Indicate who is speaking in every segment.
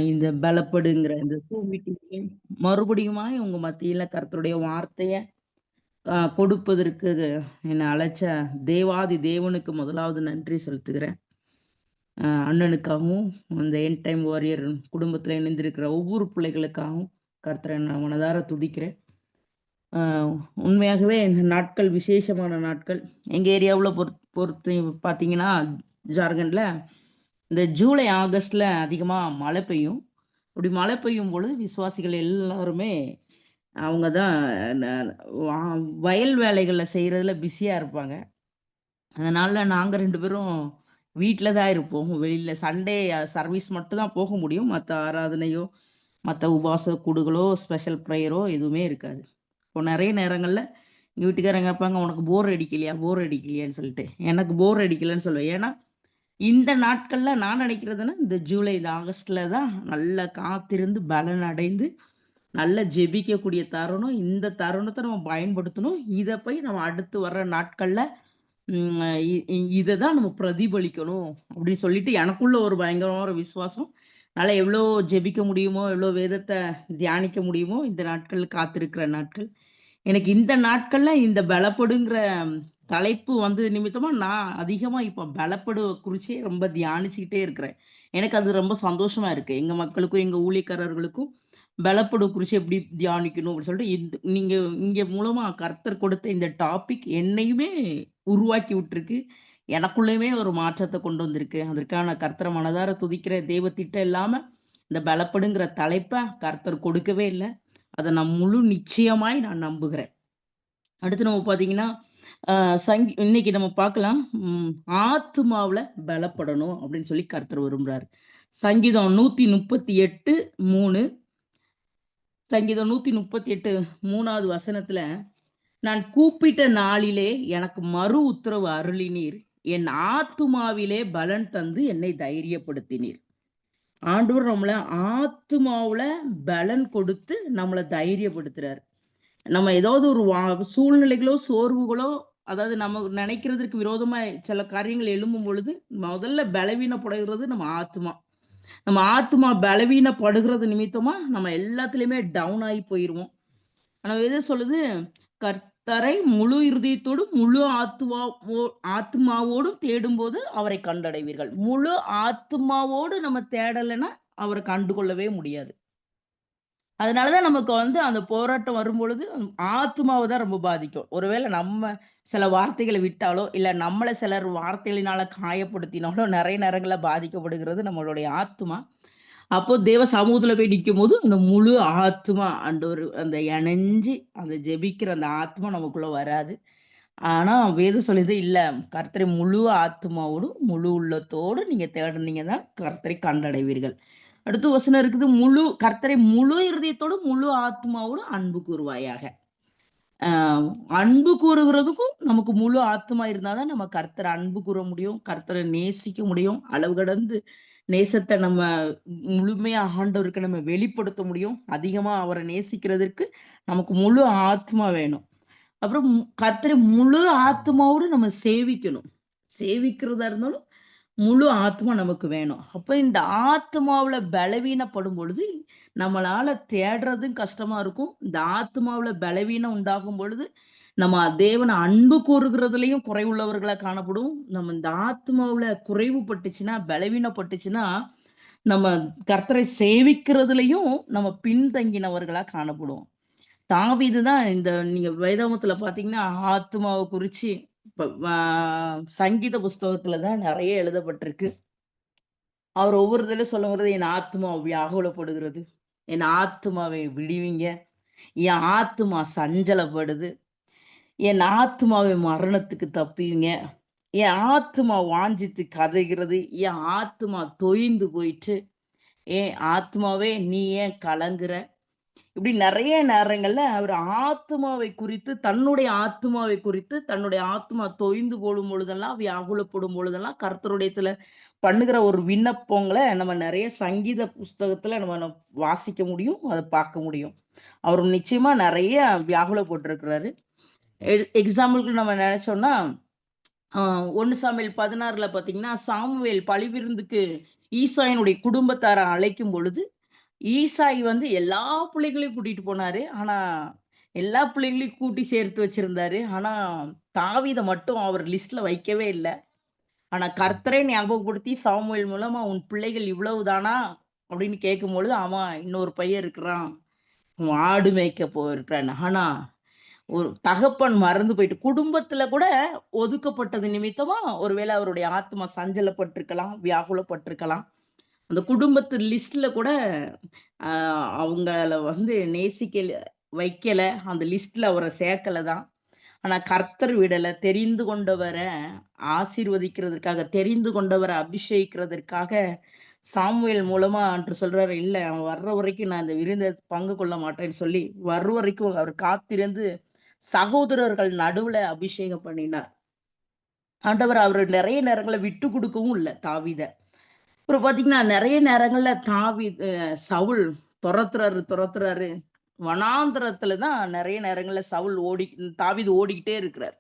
Speaker 1: இந்த பலப்படுங்கிற இந்த Zoom மீட்டிங்ல மறுபடியுமாய் உங்க மத்தியில கர்த்தருடைய வார்த்தைய கொடுப்பதற்கு என்னை அழைச்ச தேவாதி தேவனுக்கு முதலாவது நன்றி செலுத்துகிறேன். அண்ணனுக்காகவும் இந்த எண்ட் டைம் வாரியர் குடும்பத்துல இணைந்திருக்கிற ஒவ்வொரு பிள்ளைகளுக்காகவும் கர்த்தரை நான் மனதார துதிக்கிறேன். உண்மையாகவே இந்த நாட்கள் விசேஷமான நாட்கள். எங்க ஏரியாவுல பொறுத்து பார்த்தீங்கன்னா, ஜார்க்கண்ட்ல இந்த ஜூலை, ஆகஸ்ட்ல அதிகமா மழை பெய்யும். அப்படி மழை பெய்யும் பொழுது விசுவாசிகள் எல்லாருமே அவங்க தான் ந வா வயல் வேலைகள செய்றதுல பிஸியா இருப்பாங்க. அதனால நாங்க 2 பேரும் வீட்ல தான் இருப்போம். வெளியில சண்டே சர்வீஸ் மட்டும் தான் போக முடியும். மத்த ஆராதனையோ, மத்த உபவாச கூடுகளோ, ஸ்பெஷல் ப்ரேயரோ எதுவுமே இருக்காது. இப்போ நெறைய நேரங்கள்ல எங்க வீட்டுக்காரங்க கேட்பாங்க, "உனக்கு போர் அடிக்கலையா? போர் அடிக்கலையான்னு?" சொல்லிட்டு. எனக்கு போர் அடிக்கலன்னு சொல்லுவேன். ஏன்னா, இந்த நாட்கள்ல நான் நினைக்கிறதுன்னா, இந்த ஜூலை, இந்த ஆகஸ்ட்ல தான் நல்லா காத்திருந்து பலன் அடைந்து, நல்லா ஜெபிக்கக்கூடிய தருணம். இந்த தருணத்த நம்ம பயன்படுத்தணும். இத போய் நம்ம அடுத்து வர்ற நாட்கள்ல ம் இ இ இத தான் நம்ம பிரதிபலிக்கணும் அப்படின்னு சொல்லிட்டு எனக்குள்ள ஒரு பயங்கரமான ஒரு விசுவாசம். அதனால எவ்வளோ ஜெபிக்க முடியுமோ, எவ்வளோ வேதத்த தியானிக்க முடியுமோ, இந்த நாட்கள் காத்திருக்கிற நாட்கள். எனக்கு இந்த நாட்கள்ல இந்த பலப்படுங்கிற தலைப்பு வந்தது நிமித்தமா, நான் அதிகமா இப்ப பலப்படு குறிச்சே ரொம்ப தியானிச்சுக்கிட்டே இருக்கிறேன். எனக்கு அது ரொம்ப சந்தோஷமா இருக்கு. எங்க மக்களுக்கும், எங்க ஊழியக்காரர்களுக்கும் பலப்படு குறிச்சு எப்படி தியானிக்கணும் அப்படின்னு சொல்லிட்டு, நீங்க இங்க மூலமா கர்த்தர் கொடுத்த இந்த டாபிக் என்னையுமே உருவாக்கி விட்டுருக்கு. எனக்குள்ளயுமே ஒரு மாற்றத்த கொண்டு வந்திருக்கு. அதற்காக நான் கர்த்தர மனதார துதிக்கிறேன். தேவ திட்டம் இல்லாம இந்த பலப்படுங்கிற தலைப்ப கர்த்தர் கொடுக்கவே இல்ல. அத நான் முழு நிச்சயமாய் நான் நம்புகிறேன். அடுத்து நம்ம பார்த்தீங்கன்னா, அ இன்னைக்கு நம்ம பார்க்கலாம். ஆத்துமாவுல பலப்படணும் அப்படின்னு சொல்லி கர்த்தர் விரும்புறாரு. சங்கீதம் 138, 3 சங்கீதம் 138 3வது வசனத்துல, "நான் கூப்பிட்ட நாளிலே எனக்கு மறு உத்தரவு அருளினீர். என் ஆத்துமாவிலே பலன் தந்து என்னை தைரியப்படுத்தினீர்." ஆண்டவர் நம்மள ஆத்துமாவுல பலன் கொடுத்து நம்மள தைரியப்படுத்துறாரு. நம்ம ஏதாவது ஒரு சூழ்நிலைகளோ, சோர்வுகளோ, அதாவது நம்ம நினைக்கிறதற்கு விரோதமா சில காரியங்கள் எழும்பும் பொழுது, முதல்ல பலவீனப்படுகிறது நம்ம ஆத்துமா. நம்ம ஆத்துமா பலவீனப்படுகிறது நிமித்தமா, நம்ம எல்லாத்துலயுமே டவுன் ஆயி போயிருவோம். ஆனா வேதம் சொல்லுது, கர்த்தரை முழு இருதயத்தோடும், முழு ஆத்துமாவோடும் தேடும்போது அவரை கண்டடைவீர்கள். முழு ஆத்துமாவோடு நம்ம தேடலைன்னா, அவர கண்டுகொள்ளவே முடியாது. அதனால தான் நமக்கு அந்த போராட்டம் வரும்பொழுது, ஆத்துமாவ தான் ரொம்ப பாதிக்கும். ஒருவேள நம்ம சில வார்த்தைகள விட்டாலோ, இல்ல நம்மள சிலர் வார்த்தைகளினால காயப்படுத்தினாலோ, நெறைய நேரங்கள்ல பாதிக்கப்படுகிறது நம்மளுடைய ஆத்துமா. அப்போ தேவ சமூகத்துல போய் நிக்கும்போது, அந்த முழு ஆத்துமா அந்த இணஞ்சு அந்த ஜெபிக்கிற அந்த ஆத்துமா நமக்குள்ள வராது. ஆனா வேதம் சொல்லுது, "இல்ல கர்த்தரை முழு ஆத்துமாவோடும், முழு உள்ளத்தோடு நீங்க தேடுனீங்க தான் கர்த்தரை கண்டடைவீர்கள்." அடுத்து வசனம் இருக்குது, கர்த்தரை முழு இருதயத்தோடும், முழு ஆத்துமாவோடும் அன்பு கூறுவாயாக. அ அன்பு கூறுகிறதுக்கும் நமக்கு முழு ஆத்துமா இருந்தா தான் நம்ம கர்த்தர அன்பு கூற முடியும். கர்த்தர நேசிக்க முடியும். அளவு கடந்து நேசத்த நம்ம முழுமையா ஆண்டவருக்கு நம்ம வெளிப்படுத்த முடியும். அதிகமா அவர நேசிக்கிறதற்கு நமக்கு முழு ஆத்துமா வேணும். அப்புறம் கர்த்தரை முழு ஆத்துமாவோடு நம்ம சேவிக்கணும். சேவிக்கிறதா இருந்தாலும் முழு ஆத்துமா நமக்கு வேணும். அப்ப இந்த ஆத்துமாவுல பலவீனப்படும் பொழுது, நம்மளால தேடுறதும் கஷ்டமா இருக்கும். இந்த ஆத்துமாவுல பலவீனம் உண்டாகும் பொழுது, நம்ம தேவன அன்பு கூறுகிறதுலயும் குறைவுள்ளவர்களா காணப்படுவோம். நம்ம இந்த ஆத்துமாவுல குறைவுபட்டுச்சுன்னா, பலவீனப்பட்டுச்சுன்னா, நம்ம கர்த்தரை சேவிக்கிறதுலயும் நம்ம பின்தங்கினவர்களா காணப்படுவோம். தாவீது தான் நீங்க வேதாகமத்துல பார்த்தீங்கன்னா, ஆத்துமாவ குறிச்சு இப்ப சங்கீத புஸ்தகத்துல தான் நெறைய எழுதப்பட்டிருக்கு. அவர் ஒவ்வொரு தடவை சொல்லும்போது, "என் ஆத்துமா வியாகுலப்படுகிறது. என் ஆத்துமாவை விடுவிங்க. என் ஆத்துமா சஞ்சலப்படுது. என் ஆத்துமாவை மரணத்துக்கு தப்புவிங்க. என் ஆத்துமா வாஞ்சித்து கதறுகிறது. என் ஆத்துமா தொய்ந்து போயிற்று. என் ஆத்துமாவே நீ ஏன் கலங்குற?" இப்படி நெறைய நேரங்கள்ல அவரு தன்னுடைய குறித்து, தன்னுடைய ஆத்துமா தொய்ந்து போடும் பொழுதெல்லாம், வியாகுலப்படும் பொழுதெல்லாம், கர்த்தருடையத்துல பண்ணுகிற ஒரு விண்ணப்பங்கள நம்ம நெறைய சங்கீத புஸ்தகத்துல நம்ம வாசிக்க முடியும். அத பார்க்க முடியும். அவரு நிச்சயமா நெறைய வியாகுலப்பட்டுருக்கிறாரு. எக்ஸாம்பிள்க்கு நம்ம நெனைச்சோம்னா, ஆ 1 சாமுவேல் 16ல பார்த்தீங்கன்னா, சாமுவேல் பலிவிருந்துக்கு ஈசாயினுடைய குடும்பத்தாரை அழைக்கும் பொழுது ஈசாய் வந்து எல்லா பிள்ளைகளையும் கூட்டிட்டு போனாரு. ஆனா எல்லா பிள்ளைங்களையும் கூட்டி சேர்த்து வச்சிருந்தாரு. ஆனா தாவீத மட்டும் அவர் லிஸ்ட்ல வைக்கவே இல்ல. ஆனா கர்த்தரே ஞாபகப்படுத்தி சாமுவேல் மூலமா உன் பிள்ளைகள் இவ்வளவுதானா அப்படின்னு கேட்கும்பொழுது, ஆமா இன்னொரு பையன் இருக்கிறான். ஆடு மேய்க்க போயிருக்கிறான். ஆனா ஒரு தகப்பன் மறந்து போயிட்டு குடும்பத்துல கூட ஒதுக்கப்பட்டது நிமித்தமா ஒருவேளை அவருடைய ஆத்மா சஞ்சலப்பட்டிருக்கலாம், வியாகுலப்பட்டிருக்கலாம். அந்த குடும்பத்து லிஸ்ட்ல கூட அவங்கள வந்து நேசிக்கல, வைக்கல, அந்த லிஸ்ட்ல அவரை சேர்க்கல தான். ஆனா கர்த்தர் விடல. தெரிந்து கொண்டவரை ஆசீர்வதிக்கிறதுக்காக, தெரிந்து கொண்டவரை அபிஷேகிக்கிறதற்காக சாமுவேல் மூலமா அன்று சொல்றாரு, இல்ல அவன் வர்ற வரைக்கும் நான் இந்த விருந்த பங்கு கொள்ள மாட்டேன்னு சொல்லி, வர்ற வரைக்கும் அவர் காத்திருந்து சகோதரர்கள் நடுவுல அபிஷேகம் பண்ணினார். ஆண்டவர் அவரு நிறைய நேரங்கள்ல விட்டு கொடுக்கவும் இல்ல தாவீத. அப்புறம் பாத்தீங்கன்னா, நெறைய நேரங்கள்ல சவுல் தொரத்துறாரு. வனாந்தரத்துல தான் நெறைய நேரங்கள்ல தாவீது ஓடிக்கிட்டே இருக்கிறார்.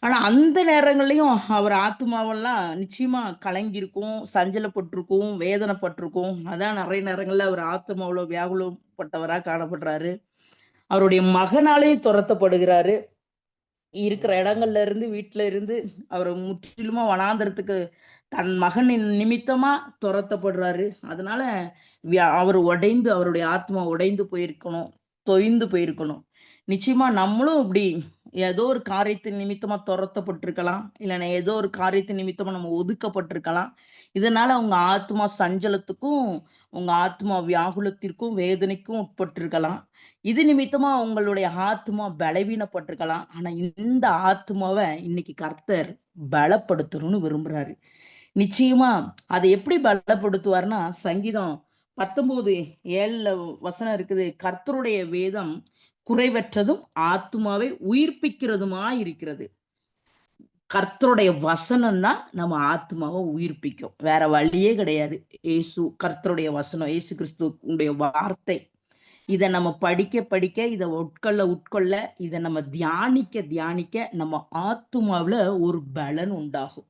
Speaker 1: ஆனா, அந்த நேரங்கள்லயும் அவர் ஆத்துமாவெல்லாம் நிச்சயமா கலங்கியிருக்கும், சஞ்சலப்பட்டிருக்கும், வேதனைப்பட்டிருக்கும். அதான் நெறைய நேரங்கள்ல அவர் ஆத்துமாவுல வியாகுலப்பட்டவரா காணப்படுறாரு. அவருடைய மகனாலேயும் துரத்தப்படுகிறாரு. இருக்கிற இடங்கள்ல இருந்து, வீட்ல இருந்து அவரு முற்றிலுமா வனாந்தரத்துக்கு தன் மகனின் நிமித்தமா துரத்தப்படுறாரு. அதனால அவரு அவருடைய ஆத்மா உடைந்து போயிருக்கணும், தொய்ந்து போயிருக்கணும். நிச்சயமா நம்மளும் இப்படி ஏதோ ஒரு காரியத்தின் நிமித்தமா துரத்தப்பட்டிருக்கலாம். இல்லைன்னா ஏதோ ஒரு காரியத்தின் நிமித்தமா நம்ம ஒதுக்கப்பட்டிருக்கலாம். இதனால உங்க ஆத்மா சஞ்சலத்துக்கும், உங்க ஆத்மா வியாகுலத்திற்கும், வேதனைக்கும் உட்பட்டிருக்கலாம். இது நிமித்தமா உங்களுடைய ஆத்துமா பலவீனப்பட்டிருக்கலாம். ஆனா இந்த ஆத்துமாவ இன்னைக்கு கர்த்தர் பலப்படுத்தணும்னு விரும்புறாரு. நிச்சயமா அதை எப்படி பலப்படுத்துவார்னா, சங்கீதம் 19:7 வசனம் இருக்குது. கர்த்தருடைய வேதம் குறைவற்றதும் ஆத்துமாவை உயிர்ப்பிக்கிறதுமாய் இருக்கிறது. கர்த்தருடைய வசனம் தான் நம்ம ஆத்மாவை உயிர்ப்பிக்கும். வேற வழியே கிடையாது. கர்த்தருடைய வசனம், இயேசு கிறிஸ்துவுடைய வார்த்தை. இத நம்ம படிக்க படிக்க, இத உட்கொள்ள இத நம்ம தியானிக்க நம்ம ஆத்துமாவுல ஒரு பலன் உண்டாகும்.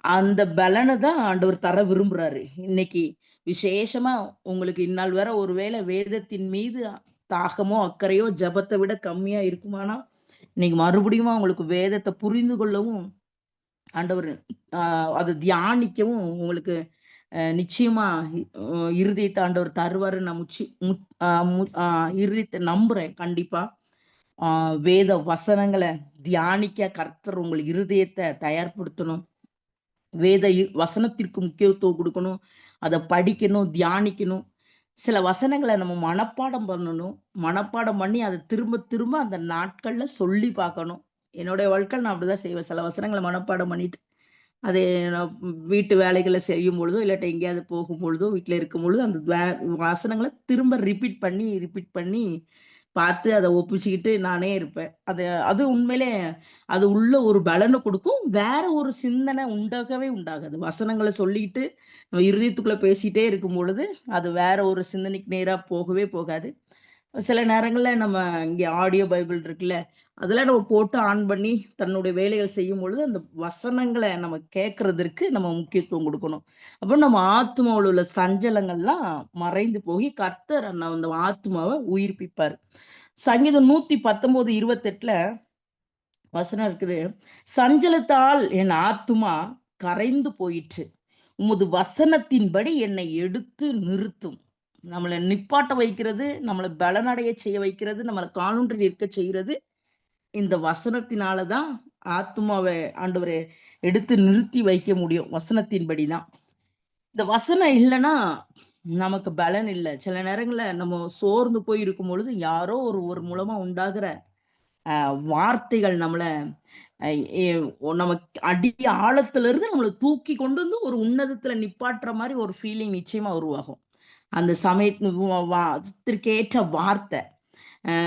Speaker 1: அந்த பலனை தான் ஆண்டவர் தர விரும்புறாரு. இன்னைக்கு விசேஷமா உங்களுக்கு இந்நாள் வரை ஒருவேளை வேதத்தின் மீது தாகமோ, அக்கறையோ ஜெபத்தை விட கம்மியா இருக்குமானா, இன்னைக்கு மறுபடியும் உங்களுக்கு வேதத்தை புரிந்து கொள்ளவும், ஆண்டவர் அதை தியானிக்கவும் உங்களுக்கு நிச்சயமா இருதயத்தை ஆண்டவர் தருவாரு. நான் இருதயத்தை நம்புறேன் கண்டிப்பா. வேத வசனங்களை தியானிக்க கர்த்தர் உங்கள் இருதயத்தை தயார்படுத்தணும். வசனத்திற்கு முக்கியத்துவம் கொடுக்கணும். அதை படிக்கணும், தியானிக்கணும். சில வசனங்களை நம்ம மனப்பாடம் பண்ணணும். மனப்பாடம் பண்ணி அதை திரும்ப திரும்ப அந்த நாட்கள்ல சொல்லி பார்க்கணும். என்னுடைய வாழ்க்கையில் நான் அப்படிதான் செய்வேன். சில வசனங்களை மனப்பாடம் பண்ணிட்டு அது நான் வீட்டு வேலைகளை செய்யும் பொழுதோ, இல்லாட்டி எங்கேயாவது போகும் பொழுதோ, வீட்டுல இருக்கும் பொழுது அந்த வசனங்களை திரும்ப ரிப்பீட் பண்ணி பார்த்து அதை ஒப்பிச்சுக்கிட்டு நானே இருப்பேன். அது உண்மையிலே அது உள்ள ஒரு பலனை கொடுக்கும். வேற ஒரு சிந்தனை உண்டாகவே உண்டாகாது. வசனங்களை சொல்லிட்டு நம்ம இருதயத்துக்குள்ள பேசிட்டே இருக்கும் பொழுது அது வேற ஒரு சிந்தனைக்கு நேரா போகவே போகாது. சில நேரங்கள்ல நம்ம இங்க ஆடியோ பைபிள் இருக்குல்ல, அதெல்லாம் நம்ம போட்டு ஆன் பண்ணி தன்னுடைய வேலைகள் செய்யும் பொழுது அந்த வசனங்களை நம்ம கேட்கறதற்கு நம்ம முக்கியத்துவம் கொடுக்கணும். அப்போ நம்ம ஆத்மாவில் உள்ள சஞ்சலங்கள்லாம் மறைந்து போய் கர்த்தர் அந்த ஆத்மாவை உயிர்ப்பிப்பார். சங்கீதம் 119:28 வசனம் இருக்குது. சஞ்சலத்தால் என் ஆத்துமா கரைந்து போயிற்று, உமது வசனத்தின்படி என்னை எடுத்து நிறுத்தும். நம்மளை நிப்பாட்ட வைக்கிறது, நம்மளை பலனடைய செய்ய வைக்கிறது, நம்மளை காலூன்றி நிற்க செய்யறது இந்த வசனத்தினாலதான் ஆத்மாவை ஆண்டவரை எடுத்து நிறுத்தி வைக்க முடியும். வசனத்தின்படிதான். இந்த வசனம் இல்லைன்னா நமக்கு பலன் இல்லை. சில நேரங்கள்ல நம்ம சோர்ந்து போய் இருக்கும் பொழுது யாரோ ஒரு மூலமா உண்டாகிற வார்த்தைகள் நம்மள நமக்கு ஆழத்துல இருந்து நம்மளை தூக்கி கொண்டு வந்து ஒரு உன்னதத்துல நிப்பாட்டுற மாதிரி ஒரு ஃபீலிங் நிச்சயமா உருவாகும். அந்த சமயத்திற்கேற்ற வார்த்தை,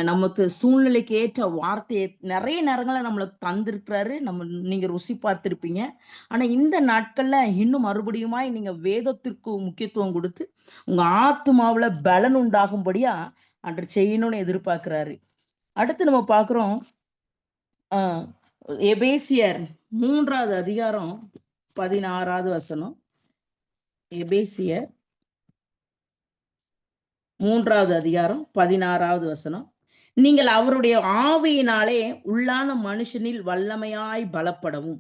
Speaker 1: நமக்கு சூழ்நிலைக்கு ஏற்ற வார்த்தையை நிறைய நேரங்கள நம்மளுக்கு தந்திருக்கிறாரு. நீங்க ருசி பார்த்திருப்பீங்க. ஆனா இந்த நாட்கள்ல இன்னும் மறுபடியுமாய் நீங்க வேதத்திற்கு முக்கியத்துவம் கொடுத்து உங்க ஆத்துமாவுல பலன் உண்டாகும்படியா அன்று செய்யணும்னு எதிர்பார்க்கிறாரு. அடுத்து நம்ம பார்க்கிறோம், எபேசியர் 3வது அதிகாரம் 16வது வசனம். எபேசியர் 3வது அதிகாரம் 16வது வசனம். நீங்கள் அவருடைய ஆவியினாலே உள்ளான மனுஷனில் வல்லமையாய் பலப்படவும்.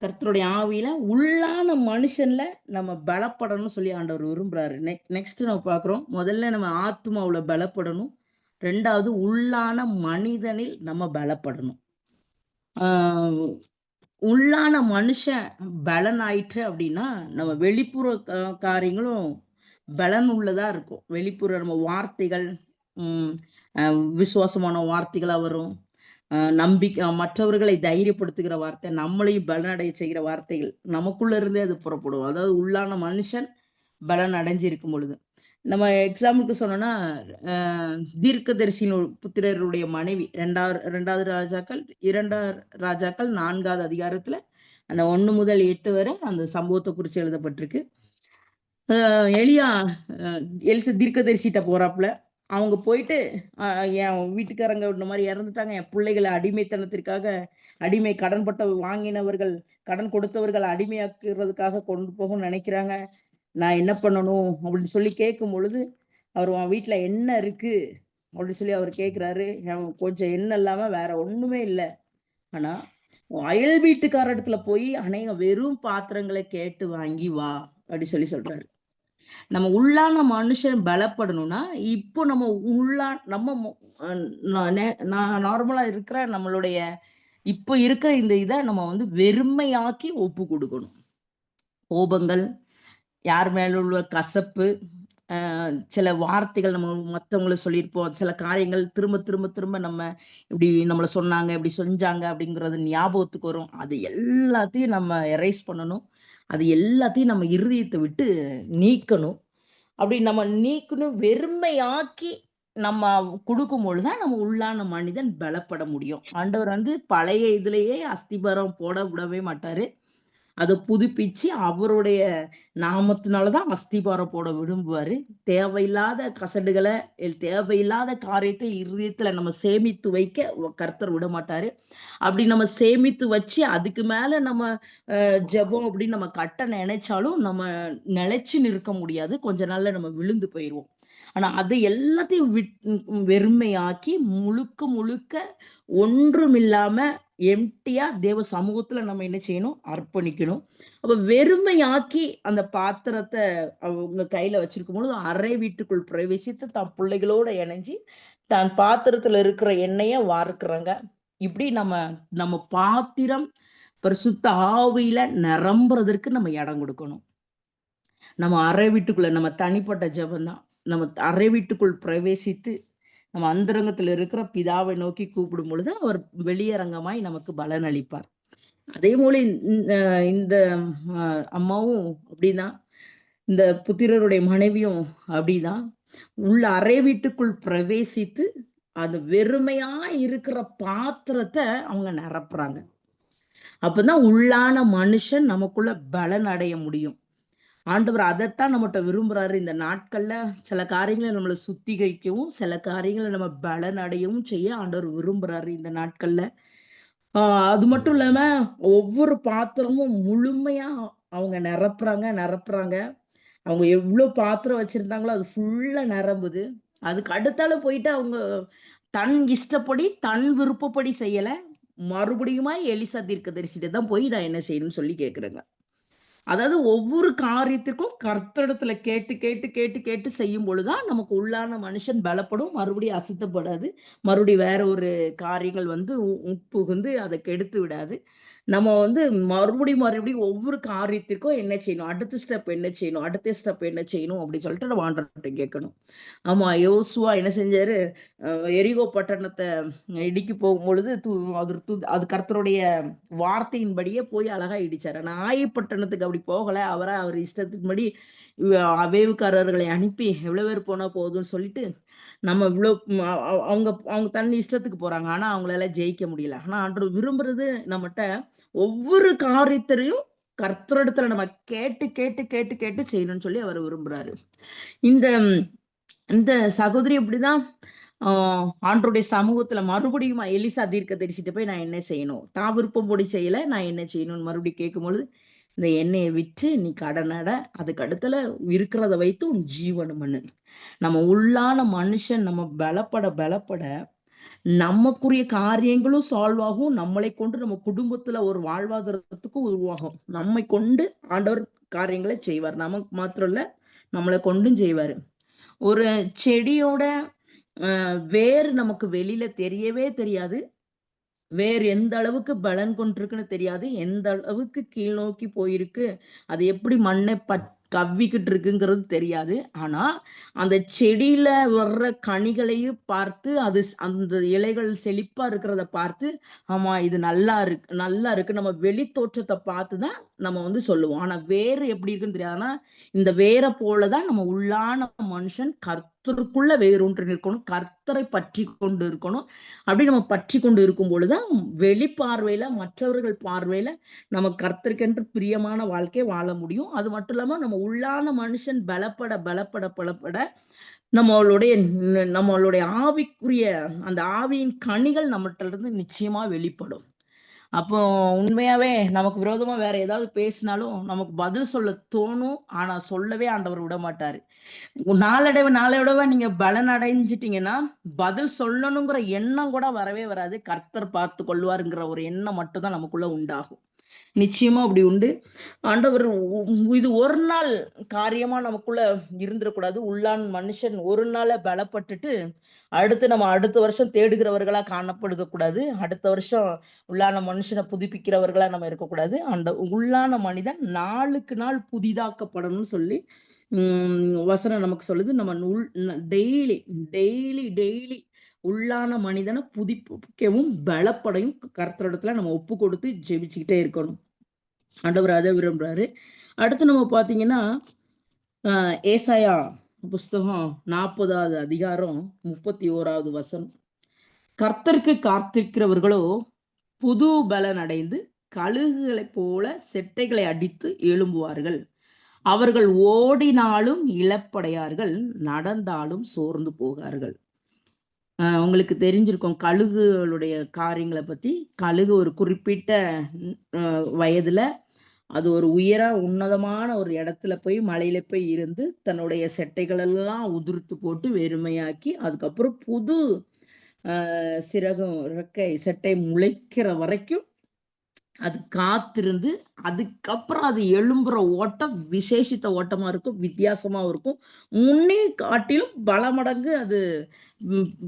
Speaker 1: கர்த்தருடைய ஆவியில உள்ளான மனுஷன்ல நம்ம பலப்படணும்னு சொல்லி ஆண்டவர் விரும்புறாரு. நெக்ஸ்ட் நம்ம பார்க்கிறோம். முதல்ல நம்ம ஆத்மாவுல பலப்படணும். 2வது உள்ளான மனிதனில் நம்ம பலப்படணும். உள்ளான மனுஷன் பலன் ஆயிற்று அப்படின்னா நம்ம வெளிப்புற காரியங்களும் பலன் உள்ளதா இருக்கும். வெளிப்புற நம்ம வார்த்தைகள் விசுவாசமான வார்த்தைகளா வரும். நம்பிக்கை, மற்றவர்களை தைரியப்படுத்துகிற வார்த்தை, நம்மளையும் பலனடைய செய்கிற வார்த்தைகள் நமக்குள்ள இருந்தே அது புறப்படும். அதாவது உள்ளான மனுஷன் பலன் அடைஞ்சிருக்கும் பொழுது. நம்ம எக்ஸாம்பிளுக்கு சொன்னோம்னா தீர்க்கதரிசியின் புத்திரருடைய மனைவி 2வது ராஜாக்கள் 4வது அதிகாரத்துல அந்த 1 முதல் 8 வரை அந்த சம்பவத்தை குறித்து எழுதப்பட்டிருக்கு. எலியா தீர்க்கதரிசிட்ட போறாப்புல. அவங்க போயிட்டு என் வீட்டுக்காரங்க இந்த மாதிரி இறந்துட்டாங்க, என் பிள்ளைகளை அடிமைத்தனத்திற்காக அடிமை கடன்பட்ட வாங்கினவர்கள் கடன் கொடுத்தவர்கள் அடிமையாக்குறதுக்காக கொண்டு போகணும்னு நினைக்கிறாங்க, நான் என்ன பண்ணணும் அப்படின்னு சொல்லி கேட்கும் பொழுது அவர் உன் வீட்டுல என்ன இருக்கு அப்படின்னு சொல்லி அவர் கேட்கிறாரு. கொஞ்சம் எண்ணெய் இல்லாம வேற ஒண்ணுமே இல்லை, ஆனா அயல் வீட்டுக்கார இடத்துல போய் வெறும் பாத்திரங்களை கேட்டு வாங்கி வா அப்படி சொல்லி சொல்றாரு. நம்ம உள்ளான மனுஷன் பலப்படணும்னா இப்போ நம்ம நார்மலா இருக்கிற நம்மளுடைய இப்போ இருக்கிற இந்த இதை நம்ம வெறுமையாக்கி ஒப்பு கொடுக்கணும். கோபங்கள், யார் மேல உள்ள கசப்பு, சில வார்த்தைகள் நம்ம மற்றவங்களை சொல்லியிருப்போம், சில காரியங்கள் திரும்ப திரும்ப திரும்ப நம்ம இப்படி நம்மளை சொன்னாங்க, இப்படி செஞ்சாங்க அப்படிங்கிறது ஞாபகத்துக்கு வரும். அது எல்லாத்தையும் நம்ம எரேஸ் பண்ணணும். அது எல்லாத்தையும் நம்ம இருதயத்தை விட்டு நீக்கணும். அப்படி நம்ம நீக்கணும், வெறுமையாக்கி நம்ம கொடுக்கும் பொழுதுதான் நம்ம உள்ளான மனிதன் பலப்பட முடியும். ஆண்டவர் பழைய இதுலயே அஸ்திபாரம் போட விடவே மாட்டாரு. அதை புதுப்பிச்சு அவருடைய நாமத்தினாலதான் அஸ்திபாரம் போட விரும்புவாரு. தேவையில்லாத கசடுகளை, தேவையில்லாத காரியத்தை இருதயத்துல நம்ம சேமித்து வைக்க கர்த்தர் விட மாட்டாரு. அப்படி நம்ம சேமித்து வச்சு அதுக்கு மேல நம்ம ஜெபம் அப்படின்னு நம்ம கட்ட நினைச்சாலும் நம்ம நிலைச்சு நிற்க முடியாது. கொஞ்ச நாள்ல நம்ம விழுந்து போயிடுவோம். ஆனா அது எல்லாத்தையும் வெறுமையாக்கி முழுக்க முழுக்க ஒன்றுமில்லாம எம்டியா தேவ சமூகத்துல நம்ம என்ன செய்யணும்? அர்ப்பணிக்கணும். அப்ப வெறுமையாக்கி அந்த பாத்திரத்தை அவங்க கையில வச்சிருக்கும் பொழுது அறை வீட்டுக்குள் பிரவேசித்து தன் பிள்ளைகளோட இணைஞ்சு தன் பாத்திரத்துல இருக்கிற எண்ணெய வார்க்கிறாங்க. இப்படி நம்ம பாத்திரம் பரிசுத்த ஆவியில நிரம்புறதற்கு நம்ம இடம் கொடுக்கணும். நம்ம அறை வீட்டுக்குள்ள நம்ம தனிப்பட்ட ஜெபம் தான். நம்ம அறை வீட்டுக்குள் பிரவேசித்து நம்ம அந்தரங்கத்துல இருக்கிற பிதாவை நோக்கி கூப்பிடும் பொழுது அவர் வெளியரங்கமாய் நமக்கு பலன் அளிப்பார். அதே போல இந்த அம்மாவும் அப்படிதான், இந்த புத்திரருடைய மனைவியும் அப்படிதான். உள்ள அறை வீட்டுக்குள் பிரவேசித்து அது வெறுமையா இருக்கிற பாத்திரத்தை அவங்க நிரப்புறாங்க. அப்பதான் உள்ளான மனுஷன் நமக்குள்ள பலன் அடைய முடியும். ஆண்டவர் அதைத்தான் நம்மகிட்ட விரும்புறாரு. இந்த நாட்கள்ல சில காரியங்களை நம்மளை சுத்திகரிக்கவும், சில காரியங்களை நம்ம பலன் அடையவும் செய்ய ஆண்டவர் விரும்புறாரு இந்த நாட்கள்ல. அது மட்டும் இல்லாம ஒவ்வொரு பாத்திரமும் முழுமையா அவங்க நிரப்புறாங்க. அவங்க எவ்வளவு பாத்திரம் வச்சிருந்தாங்களோ அது ஃபுல்லா நிரம்புது. அதுக்கு அடுத்தால போயிட்டு அவங்க தன் இஷ்டப்படி தன் விருப்பப்படி செய்யல. மறுபடியுமா எலிசா தீர்க்கதரிசிட்ட தான் போய் நான் என்ன செய்யணும்னு சொல்லி கேக்குறேங்க. அதாவது ஒவ்வொரு காரியத்திற்கும் கர்த்தரிடத்துல கேட்டு செய்யும் பொழுதுதான் நமக்கு உள்ளான மனுஷன் பலப்படும். மறுபடியும் அசுத்தப்படாது. மறுபடியும் வேற ஒரு காரியங்கள் உட்புகுந்து அதை கெடுத்து விடாது. நம்ம மறுபடியும் ஒவ்வொரு காரியத்திற்கும் என்ன செய்யணும், அடுத்த ஸ்டெப் என்ன செய்யணும் அப்படின்னு சொல்லிட்டு நம்ம ஆண்டவர்கிட்ட கேட்கணும். ஆமா, யோசுவா என்ன செஞ்சாரு? எரிகோ பட்டணத்தை இடிக்க போகும் பொழுது அது கர்த்தருடைய வார்த்தையின்படியே போய் அழகா இடிச்சாரு. ஆனா ஆயப்பட்டணத்துக்கு அப்படி போகல. அவர் இஷ்டத்துக்குபடி வேவுக்காரர்களை அனுப்பி எவ்வளவு பேர் போனா போதும்னு சொல்லிட்டு நம்ம இவ்வளவு அவங்க தன் இஷ்டத்துக்கு போறாங்க. ஆனா அவங்களால ஜெயிக்க முடியல. ஆனா ஆண்டவர் விரும்புறது நம்மகிட்ட ஒவ்வொரு காரியத்தையும் கர்த்தரிடத்துல நம்ம கேட்டு செய்யணும்னு சொல்லி அவர் விரும்புறாரு. இந்த சகோதரி இப்படிதான் ஆண்டவருடைய சமூகத்துல மறுபடியும் எலிசா தீர்க்கதரிசிட்ட போய் நான் என்ன செய்யணும், தான் விருப்பம் போடி செய்யல, நான் என்ன செய்யணும்னு மறுபடியும் கேட்கும் பொழுது இந்த எண்ணெயை விற்று நீ கடனட, அதுக்கு அடுத்துல இருக்கிறத வைத்து உன் ஜீவனம் பண்ணு. நம்ம உள்ளான மனுஷன் நம்ம பலப்பட நமக்குரிய காரியங்களும் சால்வ் ஆகும். நம்மளை கொண்டு நம்ம குடும்பத்துல ஒரு வாழ்வாதாரத்துக்கும் உருவாகும். நம்மை கொண்டு ஆண்டவர் காரியங்களை செய்வார். நமக்கு மாத்திரம் இல்ல, நம்மளை கொண்டும் செய்வாரு. ஒரு செடியோட வேர் நமக்கு வெளியில தெரியவே தெரியாது. வேறு எந்த அளவுக்கு பலன் கொண்டிருக்குன்னு தெரியாது. எந்த அளவுக்கு கீழ் நோக்கி போயிருக்கு, அது எப்படி மண்ணை கவ்விக்கிட்டு இருக்குங்கிறது தெரியாது. ஆனா அந்த செடியில வர்ற கனிகளையும் பார்த்து அந்த இலைகள் செழிப்பா இருக்கிறத பார்த்து, ஆமா இது நல்லா இருக்கு நம்ம வெளி தோற்றத்தை பார்த்துதான் நம்ம சொல்லுவோம். ஆனா வேறு எப்படி இருக்குன்னு தெரியாது. ஆனா இந்த வேரை போலதான் நம்ம உள்ளான மனுஷன் கர்த்தருக்குள்ள வேரூன்றி இருக்கணும், கர்த்தரை பற்றி கொண்டு இருக்கணும். அப்படி நம்ம பற்றி கொண்டு இருக்கும் பொழுதுதான் வெளி பார்வையில, மற்றவர்கள் பார்வையில நம்ம கர்த்தருக்கென்று பிரியமான வாழ்க்கையை வாழ முடியும். அது மட்டும் இல்லாம நம்ம உள்ளான மனுஷன் பலப்பட நம்மளுடைய ஆவிக்குரிய அந்த ஆவியின் கனிகள் நம்மகிட்ட இருந்து நிச்சயமா வெளிப்படும். அப்போ உண்மையாவே நமக்கு விரோதமா வேற ஏதாவது பேசினாலும் நமக்கு பதில் சொல்ல தோணும். ஆனா சொல்லவே ஆண்டவர் விட மாட்டாரு. நாளடைவா நீங்க பலன் அடைஞ்சிட்டீங்கன்னா பதில் சொல்லணுங்கிற எண்ணம் கூட வரவே வராது. கர்த்தர் பார்த்து கொள்வாருங்கிற ஒரு எண்ணம் மட்டும் தான் நமக்குள்ள உண்டாகும். நிச்சயமா அப்படி உண்டு. ஆண்டவர் இது ஒரு நாள் காரியமா நமக்குள்ள இருந்துடக்கூடாது. உள்ளான் மனுஷன் ஒரு நாள பலப்பட்டுட்டு நம்ம அடுத்த வருஷம் தேடுகிறவர்களா காணப்படுக கூடாது. அடுத்த வருஷம் உள்ளான மனுஷனை புதுப்பிக்கிறவர்களா நம்ம இருக்கக்கூடாது. அந்த உள்ளான மனிதன் நாளுக்கு நாள் புதிதாக்கப்படணும்னு சொல்லி வசனம் நமக்கு சொல்லுது. நம்ம டெய்லி டெய்லி டெய்லி உள்ளான மனிதனை புதுப்பிக்கவும் பலப்படையும் கர்த்தரிடத்துல நம்ம ஒப்பு கொடுத்து ஜெபிச்சுக்கிட்டே இருக்கணும். ஆண்டவர் அதை விரும்புறாரு. அடுத்து நம்ம பாத்தீங்கன்னா ஏசாயா புஸ்தகம் 40வது அதிகாரம் 31வது வசனம். கர்த்தருக்கு காத்திருக்கிறவர்களோ புது பலன் அடைந்து கழுகுகளைப் போல செட்டைகளை அடித்து எழும்புவார்கள். அவர்கள் ஓடினாலும் இழப்படையார்கள், நடந்தாலும் சோர்ந்து போகார்கள். உங்களுக்கு தெரிஞ்சிருக்கும் கழுகுகளுடைய காரியங்களை பத்தி. கழுகு ஒரு குறிப்பிட்ட வயதுல அது ஒரு உன்னதமான ஒரு இடத்துல போய் மலையில போய் இருந்து தன்னுடைய செட்டைகள் எல்லாம் உதிர்த்து போட்டு வெறுமையாக்கி அதுக்கப்புறம் புது சிறகும் செட்டை முளைக்கிற வரைக்கும் அது காத்திருந்து அதுக்கப்புறம் அது எழும்புற ஓட்டம் விசேஷித்த ஓட்டமா இருக்கும், வித்தியாசமா இருக்கும். முன்னே காட்டிலும் பல மடங்கு அது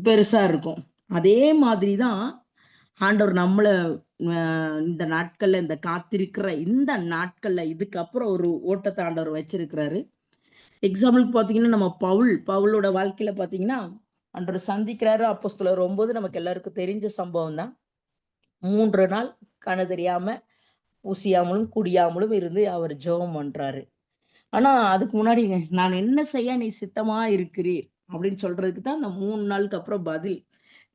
Speaker 1: பெருசா இருக்கும். அதே மாதிரிதான் ஆண்டவர் நம்மள இந்த நாட்கள்ல, இந்த காத்திருக்கிற இந்த நாட்கள்ல இதுக்கப்புறம் ஒரு ஓட்டத்தை ஆண்டவர் வச்சிருக்கிறாரு. எக்ஸாம்பிளுக்கு பாத்தீங்கன்னா நம்ம பவுலோட வாழ்க்கையில பாத்தீங்கன்னா ஆண்டவர் சந்திக்கிறாரு. அப்போஸ்தலர் 9 நமக்கு எல்லாருக்கும் தெரிஞ்ச சம்பவம் தான். 3 நாள் கண்ணு தெரியாம பூசியாமலும் குடியாமலும் இருந்து அவர் ஜெபம் பண்றாரு. ஆனா அதுக்கு முன்னாடி நான் என்ன செய்ய நீ சித்தமா இருக்கிறீர் அப்படின்னு சொல்றதுக்கு தான் அந்த 3 நாளுக்கு அப்புறம் பதில்.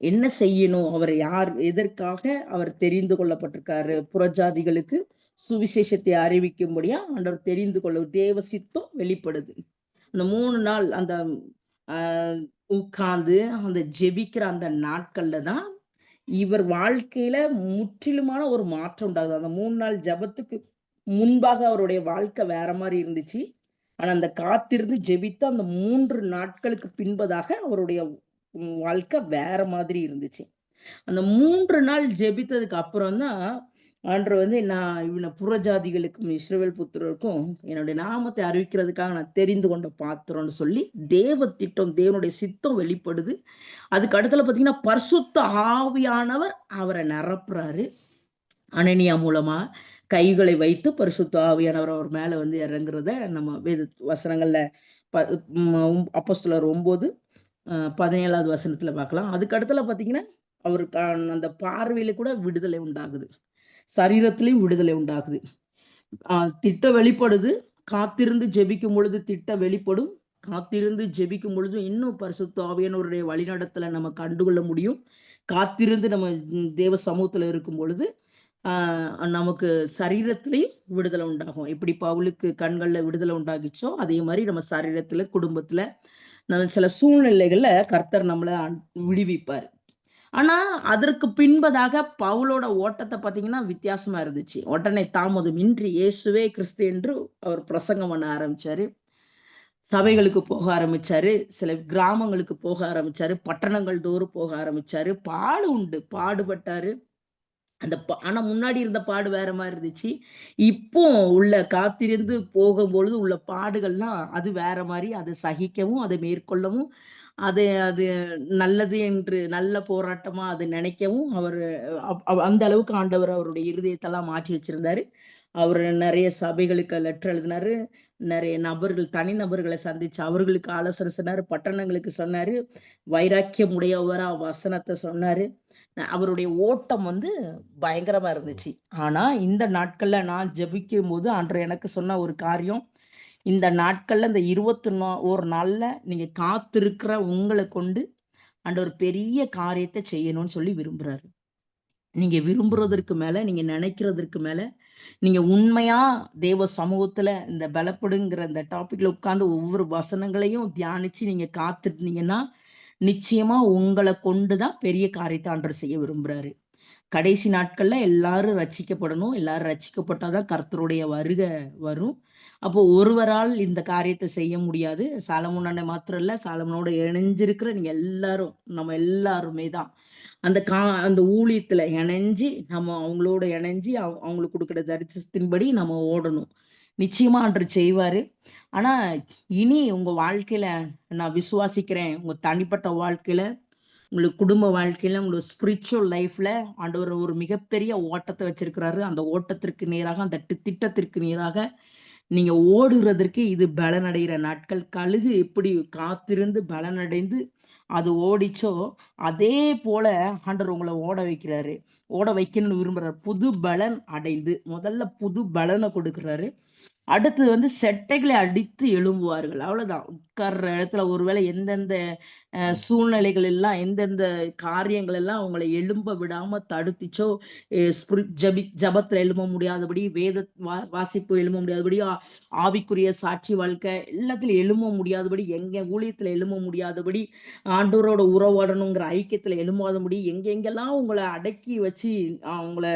Speaker 1: என்ன செய்யணும், அவர் யார், எதற்காக அவர் தெரிந்து கொள்ளப்பட்டிருக்காரு, புறஜாதிகளுக்கு சுவிசேஷத்தை அறிவிக்கும்படியா ஆண்டவர் தெரிந்து கொள்ள தேவ சித்தம் வெளிப்படுது. அந்த 3 நாள் அந்த உட்கார்ந்து அந்த ஜெபிக்கிற அந்த நாட்கள்ல தான் இவர் வாழ்க்கையில முற்றிலுமான ஒரு மாற்றம் உண்டாகுது. அந்த 3 நாள் ஜபத்துக்கு முன்பாக அவருடைய வாழ்க்கை வேற மாதிரி இருந்துச்சு. ஆனா அந்த காத்திருந்து ஜெபித்த அந்த 3 நாட்களுக்கு பின்பதாக அவருடைய வாழ்க்கை வேற மாதிரி இருந்துச்சு. அந்த 3 நாள் ஜெபித்ததுக்கு அப்புறம் தான் ஆண்டவர் நான் இவனை புறஜாதிகளுக்கும் இஸ்ரவேல் புத்திரருக்கும் என்னுடைய நாமத்தை அறிவிக்கிறதுக்காக நான் தெரிந்து கொண்ட பாத்திரம்னு சொல்லி தேவ திட்டம், தேவனுடைய சித்தம் வெளிப்படுது. அதுக்கு அடுத்தல பாத்தீங்கன்னா பரிசுத்த ஆவியானவர் அவரை நிரப்புறாரு. அனனியா மூலமா கைகளை வைத்து பரிசுத்த ஆவியானவர் அவர் மேல இறங்குறத நம்ம வேத வசனங்கள்ல அப்போஸ்தலர் 9:17வது வசனத்துல பார்க்கலாம். அதுக்கு அடுத்தல பாத்தீங்கன்னா அவருக்கு அந்த பார்வையில கூட விடுதலை உண்டாகுது, சரீரத்திலையும் விடுதலை உண்டாகுது. திட்டம் வெளிப்படுது. காத்திருந்து ஜெபிக்கும் பொழுது திட்டம் வெளிப்படும். காத்திருந்து ஜெபிக்கும் பொழுது இன்னும் பரிசுத்த ஆவியானவருடைய வழிநடத்தலை நம்ம கண்டுகொள்ள முடியும். காத்திருந்து நம்ம தேவ சமூகத்துல இருக்கும் பொழுது நமக்கு சரீரத்திலையும் விடுதலை உண்டாகும். எப்படி பவுலுக்கு கண்கள்ல விடுதலை உண்டாகிச்சோ அதே மாதிரி நம்ம சரீரத்துல, குடும்பத்துல நம்ம சில சூழ்நிலைகள்ல கர்த்தர் நம்மளை விடுவிப்பார். ஆனா அதற்கு பின்பதாக பவுலோட ஓட்டத்தை பார்த்தீங்கன்னா வித்தியாசமா இருந்துச்சு. உடனே தாமதமின்றி இயேசுவே கிறிஸ்து என்று அவர் பிரசங்கம் பண்ண ஆரம்பிச்சாரு. சபைகளுக்கு போக ஆரம்பிச்சாரு. சில கிராமங்களுக்கு போக ஆரம்பிச்சாரு. பட்டணங்கள் தோறும் போக ஆரம்பிச்சாரு. பாடு உண்டு. பாடுபட்டாரு. அந்த ஆனா முன்னாடி இருந்த பாடு வேற மாரி இருந்துச்சு. இப்போ உள்ள காத்திருந்து போகும்பொழுது உள்ள பாடுகள்லாம் அது வேற மாரி. அத சகிக்கவும், அதை மேற்கொள்ளவும், அது அது நல்லது என்று நல்ல போராட்டமா அது நினைக்கவும் அவரு அந்த அளவுக்கு ஆண்டவர் அவருடைய இருதயத்தெல்லாம் மாற்றி வச்சிருந்தாரு. அவரு நெறைய சபைகளுக்கு லெட்டர் எழுதினாரு. நெறைய நபர்கள், தனிநபர்கள சந்திச்சு அவர்களுக்கு ஆலோசனை சொன்னாரு. பட்டணங்களுக்கு சொன்னாரு. வைராக்கியம் உடையவரா வசனத்த சொன்னாரு. அவருடைய ஓட்டம் வந்து பயங்கரமா இருந்துச்சு. ஆனா, இந்த நாட்கள்ல நான் ஜெபிக்கும்போது ஆண்டவர் எனக்கு சொன்ன ஒரு காரியம், இந்த நாட்கள்ல இந்த 21 நாள்ல நீங்க காத்திருக்கிற உங்கள கொண்டு ஆண்டவர் பெரிய காரியத்த செய்யணும்னு சொல்லி விரும்புறாரு. நீங்க விரும்புறதற்கு மேல, நீங்க நினைக்கிறதற்கு மேல, நீங்க உண்மையா தேவ சமூகத்துல இந்த பலப்படுங்கிற இந்த டாபிக்ல உட்கார்ந்து ஒவ்வொரு வசனங்களையும் தியானிச்சு நீங்க காத்திருந்தீங்கன்னா, நிச்சயமா உங்கள கொண்டு தான் பெரிய காரியத்த ஆண்டவர் செய்ய விரும்புறாரு. கடைசி நாட்கள்ல எல்லாரும் ரட்சிக்கப்படணும். எல்லாரும் ரட்சிக்கப்பட்டா தான் கர்த்தருடைய வருகை வரும். அப்போ ஒருவரால் இந்த காரியத்த செய்ய முடியாது. சாலமோன் அண்ணன் மாத்திரம் இல்ல, சாலமோனோட இணைஞ்சிருக்கிற நீங்க எல்லாரும், நம்ம எல்லாருமே தான். அந்த ஊழியத்துல இணைஞ்சு, நம்ம அவங்களோட இணைஞ்சு, அவங்களுக்கு குடுக்கிற தரிசனத்தின்படி நம்ம ஓடணும். நிச்சயமா ஆண்டவர் செய்வாரு. ஆனா, இனி உங்க வாழ்க்கையில நான் விசுவாசிக்கிறேன். உங்க தனிப்பட்ட வாழ்க்கையில உங்களுக்கு குடும்ப வாழ்க்கையில, உங்களோட ஸ்பிரிச்சுவல் லைஃப்ல ஆண்டவர் ஒரு மிகப்பெரிய ஓட்டத்த வச்சிருக்கிறாரு. அந்த ஓட்டத்திற்கு நேராக, அந்த திட்டத்திற்கு நேராக நீங்க ஓடுறதற்கு இது பலனடைகிற நாட்கள். கழுகு எப்படி காத்திருந்து பலனடைந்து அது ஓடிச்சோ, அதே போல ஆண்டவர் உங்கள ஓட வைக்கிறாரு. ஓட வைக்கணும்னு விரும்புறாரு. புது பலன் அடைந்து, முதல்ல புது பலன கொடுக்கிறாரு. அடுத்தது வந்து செட்டைகளை அடித்து எழும்புவார்கள். அவ்வளவுதான். உட்கார்ற இடத்துல ஒருவேளை எந்தெந்த சூழ்நிலைகள் எல்லாம், எந்தெந்த காரியங்கள் எல்லாம் உங்கள எழும்ப விடாம தடுத்துச்சோ, ஜெபத்துல எழும்ப முடியாதபடி, வேத வாசிப்பு எழும்ப முடியாதபடி, ஆவிக்குரிய சாட்சி வாழ்க்கை எல்லாத்துலயும் எழும்ப முடியாதபடி, எங்க ஊழியத்துல எழும்ப முடியாதபடி, ஆண்டவரோட உறவாடணுங்கிற ஐக்கியத்துல எழும்பாதபடி, எங்கெங்கெல்லாம் உங்கள அடக்கி வச்சு, உங்கள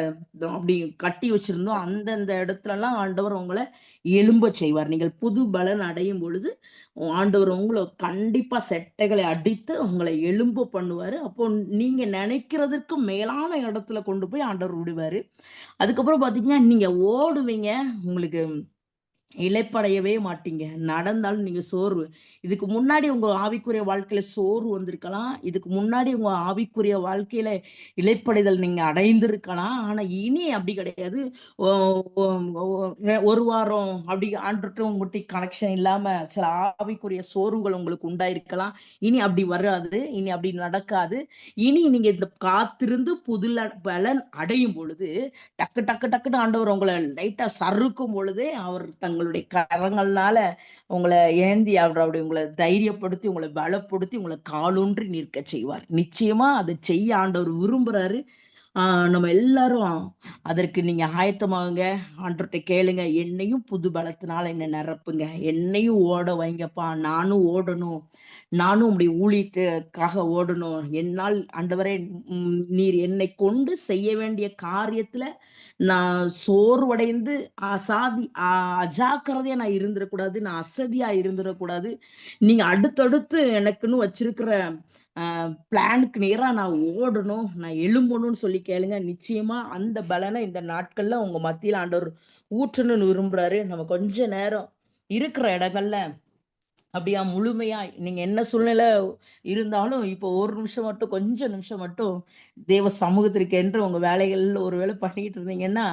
Speaker 1: அப்படி கட்டி வச்சிருந்தோம், அந்தந்த இடத்துலலாம் ஆண்டவர் உங்கள எழும்பச் செய்வார். நீங்கள் புது பலன் அடையும் பொழுது, ஆண்டவர் உங்கள கண்டிப்பா செட்டைகளை அடித்து உங்கள எழும்ப பண்ணுவாரு. அப்போ நீங்க நினைக்கிறதற்கு மேலான இடத்துல கொண்டு போய் ஆண்டவர் விடுவாரு. அதுக்கப்புறம் பார்த்தீங்கன்னா, நீங்க ஓடுவீங்க. உங்களுக்கு இளைப்படையவே மாட்டீங்க. நடந்தாலும் நீங்க சோர்வு. இதுக்கு முன்னாடி உங்க ஆவிக்குரிய வாழ்க்கையில சோர்வு வந்திருக்கலாம். இதுக்கு முன்னாடி உங்க ஆவிக்குரிய வாழ்க்கையில இளைப்படைதல் நீங்க அடைந்திருக்கலாம். ஆனா இனி அப்படி கிடையாது. ஒ ஒ ஒ 1 வாரம் அப்படி ஆண்டுட்டும் உங்கள்ட்ட கனெக்ஷன் இல்லாம சில ஆவிக்குரிய சோர்வுகள் உங்களுக்கு உண்டாயிருக்கலாம். இனி அப்படி வராது. இனி அப்படி நடக்காது. இனி நீங்க இந்த காத்திருந்து பலன் அடையும் பொழுது, டக்கு டக்கு டக்குன்னு ஆண்டவர் உங்கள லைட்டா சறுக்கும் பொழுதே, அவர் தங்களுடைய கரங்கள்னால உங்கள ஏந்தி அவர் அப்படி உங்கள தைரியப்படுத்தி, உங்கள பலப்படுத்தி, உங்கள காலூன்றி நிற்கச் செய்வார். நிச்சயமா அத செய்ய ஆண்டவர் விரும்புறாரு. ஆ நம்ம எல்லாரும் அதற்கு நீங்க ஆயத்தமாகுங்க. ஆண்டவர்ட்ட கேளுங்க. என்னையும் புது பலத்தினால என்ன நிரப்புங்க. என்னையும் ஓட வைங்கப்பா. நானும் ஓடணும். நானும் உம்முடைய ஊழியத்துக்காக ஓடணும். என்னால் ஆண்டவரே, நீர் என்னைக் கொண்டு செய்ய வேண்டிய காரியத்துல நான் சோர்வடைந்து அஜாக்கிரதையா நான் இருந்துறக்கூடாது. நான் அசதியா இருந்துறக்கூடாது. நீங்க அடுத்தடுத்து எனக்குன்னு வச்சிருக்கிற பிளானுக்கு நேரா நான் ஓடணும். நான் எழும்பணும்னு சொல்லி கேளுங்க. நிச்சயமா அந்த பலன இந்த நாட்கள்ல உங்க மத்தியில ஆண்டவர் ஊற்றணும்னு விரும்புறாரு. நம்ம கொஞ்ச நேரம் இருக்கிற இடங்கள்ல அப்படியா முழுமையா நீங்க என்ன சூழ்நிலை இருந்தாலும், இப்போ ஒரு நிமிஷம் மட்டும், கொஞ்ச நிமிஷம் மட்டும் தேவ சமூகத்திற்கு என்று உங்க வேலைகள்ல ஒரு வேளை பண்ணிட்டு இருந்தீங்கன்னா,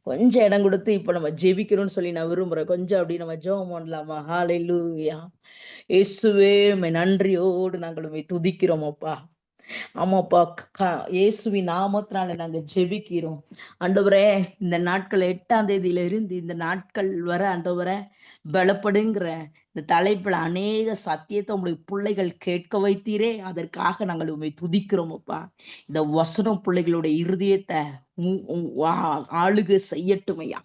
Speaker 1: கொஞ்சம் இடம் கொடுத்து இப்ப நம்ம ஜெபிக்கணும்னு சொல்லி நான் விரும்புறேன். கொஞ்சம் அப்படி நம்ம ஜெபம் பண்ணலாமா? ஹalleluya. இயேசுவே, உம்மை நன்றியோடு நாங்கள் உம்மை துதிக்கிறோம் அப்பா. ஆமாப்பா. இயேசுவின் நாமத்தினால நாங்க ஜெபிக்கிறோம். ஆண்டவரே, இந்த நாட்கள் 8ஆம் தேதியில இருந்து இந்த நாட்கள் வர ஆண்டவரே, பலப்படுங்கிற இந்த தலைப்புல அநேக சத்தியத்த உம்முடைய பிள்ளைகள் கேட்க வைத்தீரே, அதற்காக நாங்கள் உம்மை துதிக்கிறோம் அப்பா. இந்த வசனம் பிள்ளைகளுடைய இருதயத்த உ உ ஆ ஆளுகை செய்யட்டும் ஐயா.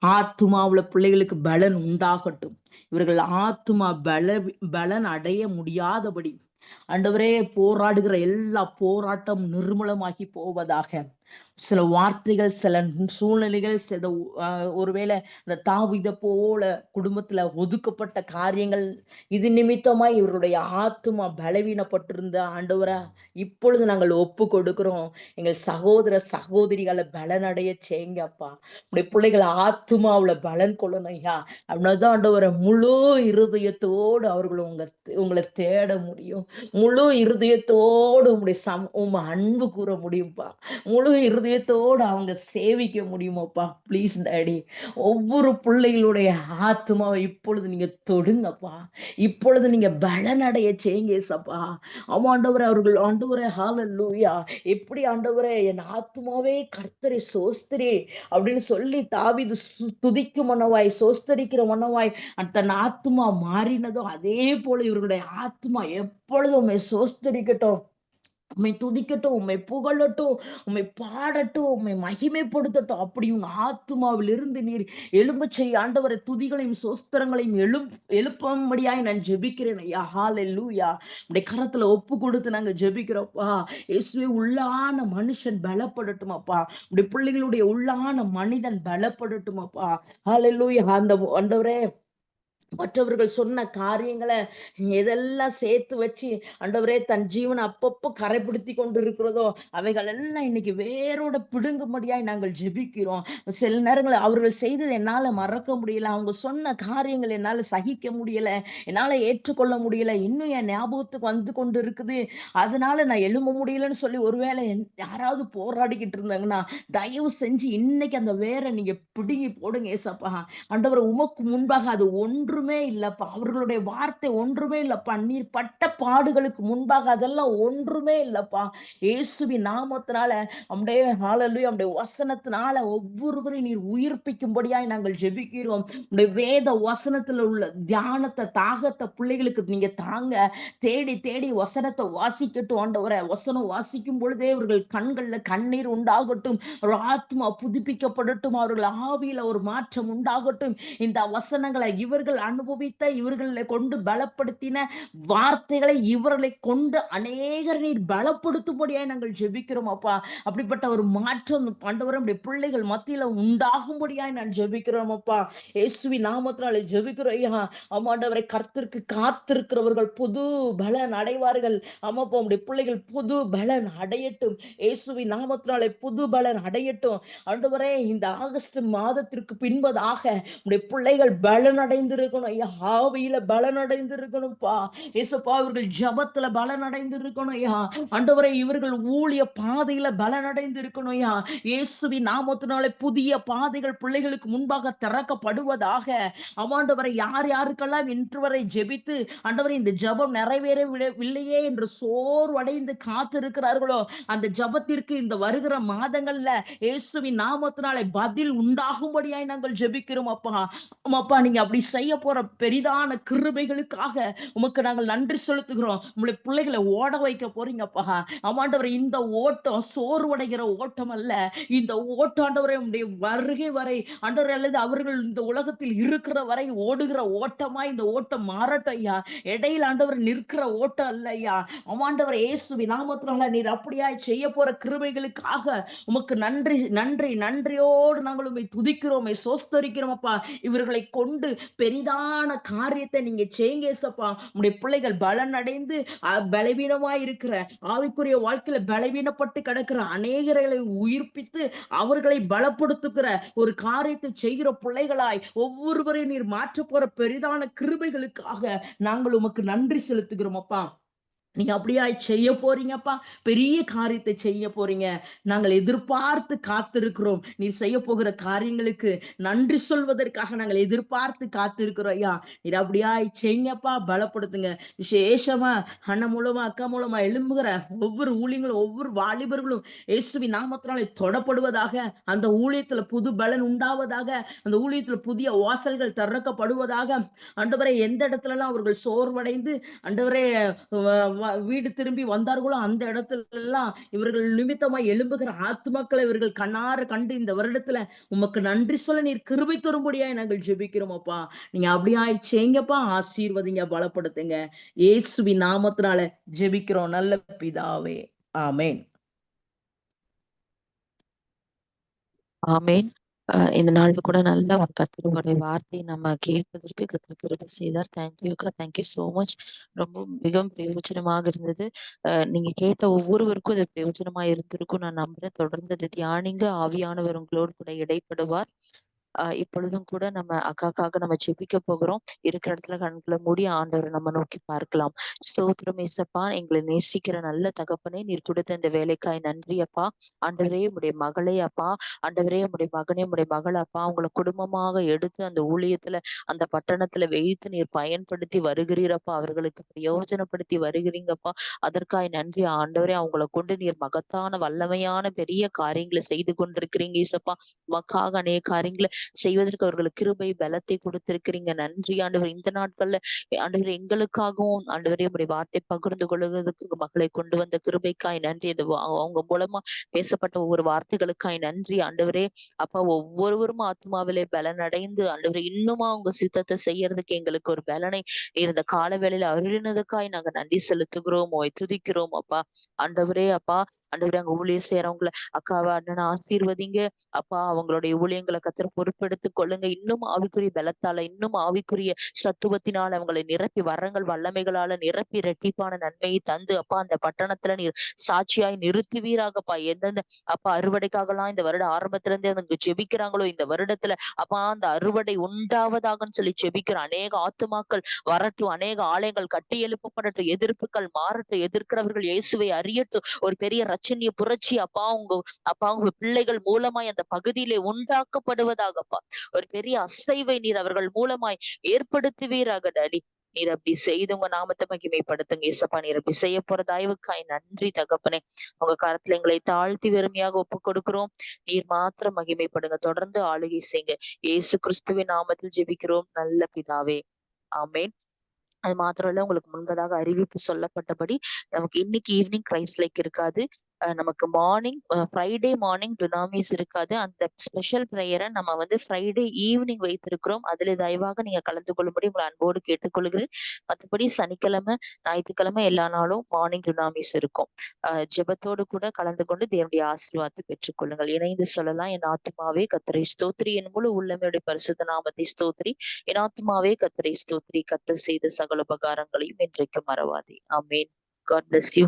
Speaker 1: ஆத்துமாவுல பிள்ளைகளுக்கு பலன் உண்டாகட்டும். இவர்கள் ஆத்துமா பலன் அடைய முடியாதபடி ஆண்டவரே, போராடுகிற எல்லா போராட்டம் நிர்மூலமாகி போவதாக. சில வார்த்தைகள், சில சூழ்நிலைகள், சில ஒருவேளை இந்த தாவீதை போல குடும்பத்துல ஒதுக்கப்பட்ட காரியங்கள், இது நிமித்தமாய் இவருடைய ஆத்துமா பலவீனப்பட்டிருந்த ஆண்டவரே, இப்பொழுது நாங்கள் ஒப்பு கொடுக்கிறோம். எங்கள் சகோதர சகோதரிகளை பலனடைய செய்யுங்க அப்பா. உடைய பிள்ளைகள் ஆத்துமாவுல பலன் கொள்ளணும் ஐயா. அப்படின்னதான் ஆண்டவரை முழு இருதயத்தோடு அவர்கள் உங்களை தேட முடியும். முழு இருதயத்தோடு உங்க அன்பு கூற முடியும்ப்பா. முழு இருதயத்தோடு அவங்க சேவிக்க முடியுமாப்பா. ப்ளீஸ் டாடி, ஒவ்வொரு பிள்ளைகளுடைய ஆத்துமாவை இப்பொழுது நீங்க தொடுங்கப்பா. இப்பொழுது நீங்க பலனடைய செய்யுங்க ஏசப்பா. ஆமா ஆண்டவரே, அவர்கள் ஆண்டவரே ஹalleluya, எப்படி ஆண்டவரே என் ஆத்துமாவே கர்த்தரை சோஸ்திரி அப்படின்னு சொல்லி தாவீது துதிக்கும் மனவாய், சோஸ்தரிக்கிற மனவாய் தன் ஆத்துமா மாறினதோ, அதே போல இவர்களுடைய ஆத்துமா எப்பொழுதும் உம்மை சோஸ்தரிக்கட்டும், உம்மை துதிக்கட்டும், உம்மை புகழட்டும், உம்மை பாடட்டும், உம்மை மகிமைப்படுத்தட்டும். அப்படி உங்க ஆத்துமாவில் இருந்து நீர் எழும்பச் செய்ய ஆண்டவரை துதிகளையும் சோஸ்திரங்களையும் எழுப்பும்படியாய் நான் ஜெபிக்கிறேன் ஐயா. ஹalleluya. உடைய கரத்துல ஒப்பு கொடுத்து நாங்க ஜெபிக்கிறோம்ப்பா. இயேசுவே, உள்ளான மனுஷன் பலப்படட்டும் அப்பா. உடைய பிள்ளைகளுடைய உள்ளான மனிதன் பலப்படட்டும் அப்பா. ஹalleluya. அந்த ஆண்டவரே, மற்றவர்கள் சொன்ன காரியங்களை எதெல்லாம் சேர்த்து வச்சு ஆண்டவரே தன் ஜீவனை அப்பப்போ கரைபிடித்தி கொண்டு இருக்கிறதோ, அவைகள் எல்லாம் இன்னைக்கு வேரோட பிடுங்கும்படியாய் நாங்கள் ஜெபிக்கிறோம். சில நேரங்களில் அவர்கள் செய்தது என்னால மறக்க முடியல, அவங்க சொன்ன காரியங்கள் என்னால சகிக்க முடியல, என்னால ஏற்றுக்கொள்ள முடியல, இன்னும் என் ஞாபகத்துக்கு வந்து கொண்டு இருக்குது, அதனால நான் எழும்ப முடியலன்னு சொல்லி ஒருவேளை யாராவது போராடிக்கிட்டு இருந்தாங்கன்னா, தயவு செஞ்சு இன்னைக்கு அந்த வேரை நீங்க பிடுங்கி போடுங்க ஏசப்பா. ஆண்டவர், உமக்கு முன்பாக அது ஒன்றுமே இல்லப்பா. அவர்களுடைய வார்த்தை ஒன்றுமே இல்லப்பா. நீர் பட்ட பாடுகளுக்கு முன்பாக அதெல்லாம் ஒன்றுமே இல்லப்பா. இயேசுவின் நாமத்தினால, நம்முடைய ஹalleluya, நம்முடைய வசனத்தினால ஒவ்வொருவரையும் நீர் உயிர்ப்பிக்கும்படியாய் நாங்கள் ஜெபிக்கிறோம். உடைய வேத வசனத்துல உள்ள தியானத்தை, தாகத்தை பிள்ளைகளுக்கு நீங்க தாங்க. தேடி தேடி வசனத்தை வாசிக்கட்டும் ஆண்டவரே. வசனம் வாசிக்கும் பொழுதே அவர்கள் கண்கள்ல கண்ணீர் உண்டாகட்டும், ஒரு ஆத்மா புதுப்பிக்கப்படட்டும், அவர்கள் ஆவியில ஒரு மாற்றம் உண்டாகட்டும். இந்த வசனங்களை இவர்கள் அனுபவித்த, இவர்களை கொண்டு பலப்படுத்தின வார்த்தைகளை இவர்களை கொண்டு அநேகர் நீர் பலப்படுத்தும்படியாய் நாங்கள் ஜெபிக்கிறோம் அப்பா. அப்படிப்பட்ட ஒரு மாற்றம் ஆண்டவரே நம்முடைய பிள்ளைகள் மத்தியில உண்டாகும்படியாய் நான் ஜெபிக்கிறோம் அப்பா. இயேசுவின் நாமத்தினாலே ஜெபிக்கிறோம் ஐயா. ஆமாண்டவரை, கர்த்தருக்கு காத்திருக்கிறவர்கள் புது பலன் அடைவார்கள். ஆமாப்பா, உடைய பிள்ளைகள் புது பலன் அடையட்டும். இயேசுவின் நாமத்தினாலே புது பலன் அடையட்டும். ஆண்டவரே, இந்த ஆகஸ்ட் மாதத்திற்கு பின்பதாக உடைய பிள்ளைகள் பலனடைந்திருக்கணும் ஐயா. ஆவியில பலனடைந்திருக்கணும்ப்பா. இயேசுப்பா, இவர்கள் ஜபத்துல பலனடைந்திருக்கணும் ஐயா. ஆண்டவரே, இவர்கள் ஊழிய பாதையில பலனடைந்திருக்கணும் ஐயா. இயேசுவின் நாமத்தினாலே புதிய பாதைகள் பிள்ளைகளுக்கு முன்பாக திறக்கப்படுவதாக. ஆமாண்டவரை, யார் யாருக்கெல்லாம் இன்று வரை ஜெபித்து ஆண்டவரை இந்த ஜபம் நிறைவேறவில்லையே என்று சோர்வடைந்து காத்திருக்கிறார்களோ, அந்த ஜபத்திற்கு இந்த வருகிற மாதங்கள்ல இயேசுவின் நாமத்தினாலே பதில் உண்டாகும்படியாய் நாங்கள் ஜெபிக்கிறோம் அப்பா. அப்பா, நீங்க அப்படி செய்ய போற பெரிதான கிருபைகளுக்காக உமக்கு நாங்கள் நன்றி செலுத்துகிறோம். உங்களுடைய பிள்ளைகளை ஓட வைக்க போறீங்கப்பா. ஆமாண்டவரை, இந்த ஓட்டம் சோர்வடைகிற ஓட்டம் அல்ல. இந்த ஓட்டாண்டவரை உடைய வருகை வரை ஆண்டவரை, அல்லது அவர்கள் இந்த உலகத்தில் இருக்கிற வரை ஓடுகிற ஓட்டமா இந்த ஓட்டம் மாறட்டும் ஐயா. இடையில் ஆண்டவர் நிற்கிற ஓட்டம் அல்ல ஐயா. ஆமாண்டவர், இயேசுவின் நாமத்தினால நீர் அப்படியாய் செய்ய போற கிருபைகளுக்காக உமக்கு நன்றி நன்றி நன்றியோடு நாங்கள் உம்மை துதிக்கிறோம், உம்மை சோஸ்தரிக்கிறோம் அப்பா. இவர்களை கொண்டு பெரிதான காரியத்தை நீங்க செய்யுங்க ஏசப்பா. உம்முடைய பிள்ளைகள் பலன் அடைந்து பலவீனமாய் இருக்கிற, ஆவிக்குரிய வாழ்க்கையில பலவீனப்பட்டு கிடக்கிற அநேகர்களை உயிர்ப்பித்து அவர்களை பலப்படுத்துகிற ஒரு காரியத்தை செய்கிற பிள்ளைகளாய் ஒவ்வொருவரையும் நீர் மாற்ற போற பெரிதான கிருபைகளுக்காக நாங்கள் உமக்கு நன்றி செலுத்துகிறோம் அப்பா. நீங்க அப்படியா செய்ய போறீங்கப்பா. பெரிய காரியத்தை செய்ய போறீங்க. நாங்கள் எதிர்பார்த்து காத்திருக்கிறோம். நீ செய்ய போகிற காரியங்களுக்கு நன்றி சொல்வதற்காக நாங்கள் எதிர்பார்த்து காத்திருக்கிறோம் ஐயா. நீர் அப்படியா செய்யுங்கப்பா. பலப்படுத்துங்க. விசேஷமா அண்ணன் மூலமா, அக்கா மூலமா எழும்புகிற ஒவ்வொரு ஊழியங்களும், ஒவ்வொரு வாலிபர்களும் இயேசுவின் நாமத்தினாலே தொடப்படுவதாக. அந்த ஊழியத்துல புது பலன் உண்டாவதாக. அந்த ஊழியத்துல புதிய வாசல்கள் திறக்கப்படுவதாக. ஆண்டவரே, எந்த இடத்துல எல்லாம் அவர்கள் சோர்வடைந்து ஆண்டவரே வீடு திரும்பி வந்தார்களோ அந்த இடத்துல எல்லாம் இவர்கள் நிமித்தமா எழும்புகிற ஆத்துமாக்களை இவர்கள் கண்ணார கண்டு இந்த வருடத்துல உமக்கு நன்றி சொல்ல நீர் கிருபை தரும்படியாய் நாங்கள் ஜெபிக்கிறோம் அப்பா. நீங்க அப்படியாய் செய்யுங்கப்பா, ஆசீர்வதிங்க, பலப்படுத்துங்க. இயேசுவின் நாமத்தினால ஜெபிக்கிறோம் நல்ல பிதாவே, ஆமென்.
Speaker 2: ஆமேன். இந்த நாள்ல கூட நல்ல ஒரு கர்த்தருடைய வார்த்தையை நம்ம கேட்பதற்கு கர்த்தர் கிருபை செய்தார். தேங்க்யூக்கா, தேங்க்யூ சோ மச். ரொம்ப மிகவும் பிரயோஜனமாக இருந்தது. நீங்க கேட்ட ஒவ்வொருவருக்கும் இது பிரயோஜனமா இருந்திருக்கும் நான் நம்புறேன். தொடர்ந்து அதை தியானிங்க. ஆவியானவர் உங்களோடு கூட இடைப்படுவார். இப்பொழுதும் கூட நம்ம அக்காக்காக நம்ம ஜெபிக்க போகிறோம். இருக்கிற இடத்துல கண்களை மூடி ஆண்டவரை நம்ம நோக்கி பார்க்கலாம். ஸ்தோத்திரம் ஏசப்பா, எங்களை நேசிக்கிற நல்ல தகப்பனே, நீர் கொடுத்த இந்த வேலைக்காய் நன்றி அப்பா. ஆண்டவரே உடைய மகளே அப்பா, ஆண்டவரே உடைய மகனே உடைய மகள் அப்பா, உங்களை குடும்பமாக எடுத்து அந்த ஊழியத்துல அந்த பட்டணத்துல வைத்து நீர் பயன்படுத்தி வருகிறீரப்பா. அவர்களுக்கு பிரயோஜனப்படுத்தி வருகிறீங்கப்பா. அதற்காய் நன்றி ஆண்டவரே. அவங்களை கொண்டு நீர் மகத்தான வல்லமையான பெரிய காரியங்களை செய்து கொண்டிருக்கிறீங்க ஈசப்பா. மக்காக அநேக காரியங்களை செய்வதற்கு அவர்களுக்கு கிருபை பலத்தை கொடுத்திருக்கிறீங்க. நன்றி ஆண்டவர். இந்த நாட்கள்ல ஆண்டவர் எங்களுக்காகவும் ஆண்டவரே உடைய வார்த்தை பகிர்ந்து கொள்வதற்கு மக்களை கொண்டு வந்த கிருபைக்காய் நன்றி. அவங்க மூலமா பேசப்பட்ட ஒவ்வொரு வார்த்தைகளுக்காய் நன்றி ஆண்டவரே. அப்பா, ஒவ்வொருவரும் ஆத்மாவிலே பலனடைந்து ஆண்டவரே இன்னுமா உங்க சித்தத்தை செய்யறதுக்கு எங்களுக்கு ஒரு பலனை இருந்த கால வேளையில அருளினதுக்காய் நாங்க நன்றி செலுத்துகிறோம், துதிக்கிறோம் அப்பா. ஆண்டவரே அப்பா, ஆண்டவரே அங்க ஊழியர் செய்யறவங்கள அக்காவை அண்ணனை ஆசீர்வதிங்க அப்பா. அவங்களுடைய ஊழியங்களை கத்தர் பொறுப்பெடுத்துக் கொள்ளுங்க. இன்னும் ஆவிக்குரிய பலத்தால, இன்னும் ஆவிக்குரிய சத்துவத்தினால் அவங்களை நிரப்பி வரங்கள் வல்லமைகளால நிரப்பி இரட்டிப்பான நன்மையை தந்து அப்பா அந்த பட்டணத்துல நீர் சாட்சியாய் நிறுத்துவீராகப்பா. எந்தெந்த அப்பா அறுவடைக்காகலாம் இந்த வருட ஆரம்பத்துல இருந்தே அவங்க ஜெபிக்கிறாங்களோ, இந்த வருடத்துல அப்பா அந்த அறுவடை உண்டாவதாகன்னு சொல்லி ஜெபிக்கிற அநேக ஆத்துமாக்கள் வரட்டும், அநேக ஆலயங்கள் கட்டி எழுப்பப்படட்டும், எதிர்ப்புகள் மாறட்டும், எதிர்க்கிறவர்கள் இயேசுவை அறியட்டும். ஒரு பெரிய ரட்சணிய புரட்சி அப்பா உங்க பிள்ளைகள் மூலமாய் அந்த பகுதியிலே உண்டாக்கப்படுவதாகப்பா. ஒரு பெரிய அசைவை நீர் அவர்கள் மூலமாய் ஏற்படுத்துவீராக டாடி. நீர் அப்படி செய்து உங்க நாமத்தை மகிமைப்படுத்துங்க ஏசப்பா. நீர் அப்படி செய்ய போற தயவுக்காய் நன்றி தகப்பனே. உங்க கரத்துல எங்களை தாழ்த்தி வெறுமையாக ஒப்பு கொடுக்கிறோம். நீர் மாத்திரம் மகிமைப்படுங்க. தொடர்ந்து ஆளுகை செய்யுங்க. இயேசு கிறிஸ்துவின் நாமத்தில் ஜெபிக்கிறோம் நல்ல பிதாவே, ஆமென். அது மாத்திரம் இல்ல, உங்களுக்கு முன்பதாக அறிவிப்பு சொல்லப்பட்டபடி நமக்கு இன்னைக்கு ஈவினிங் கிரைஸ்ட் லைக் இருக்காது. நமக்கு மார்னிங் ஃப்ரைடே மார்னிங் டுனாமிஸ் இருக்காது. அந்த ஸ்பெஷல் ப்ரேயரை நம்ம வந்து ஃப்ரைடே ஈவினிங் வைத்திருக்கிறோம். அதுல தயவாக நீங்க கலந்து கொள்ளும்படி உங்களை அன்போடு கேட்டுக்கொள்கிறேன். மற்றபடி சனிக்கிழமை ஞாயிற்றுக்கிழமை எல்லா நாளும் மார்னிங் டுனாமிஸ் இருக்கும். ஜெபத்தோடு கூட கலந்து கொண்டு தேவனுடைய ஆசீர்வாதத்தை பெற்றுக்கொள்ளுங்கள். இணைந்து சொல்லலாம். என் ஆத்துமாவே கர்த்தரை ஸ்தோத்திரி, என் முழு உள்ளமையுடைய பரிசுத்த நாமத்தை ஸ்தோத்திரி. என் ஆத்துமாவே கர்த்தரை ஸ்தோத்திரி, கர்த்தர் செய்த சகல உபகாரங்களையும் இன்றைக்கு மறவாதே. ஆமென். God bless you.